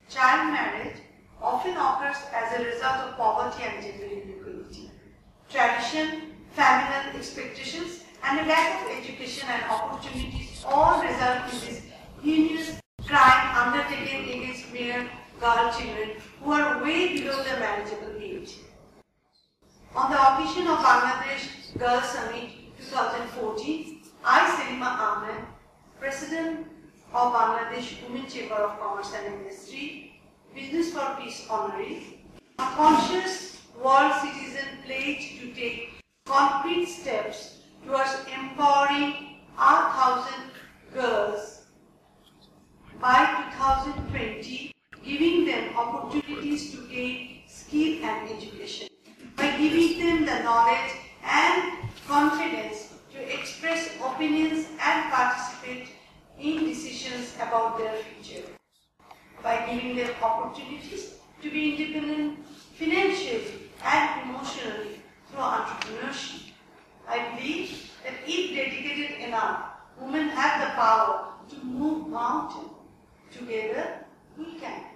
Child marriage often occurs as a result of poverty and gender inequality. Tradition, familial expectations, and a lack of education and opportunities all result in this heinous crime undertaken against mere girl children who are way below the marriageable age. On the occasion of Bangladesh Girl Summit 2014, I, Selima Ahmed, President of Bangladesh Women Chamber of Commerce and Industry, Business for Peace Honoree, a conscious world citizen pledged to take concrete steps towards empowering 1,000 girls by 2020, giving them opportunities to gain skill and education, by giving them the knowledge and confidence to express opinions and participate in decisions about their future, by giving them opportunities to be independent financially and emotionally through entrepreneurship. I believe that if dedicated enough, women have the power to move mountains. Together, we can.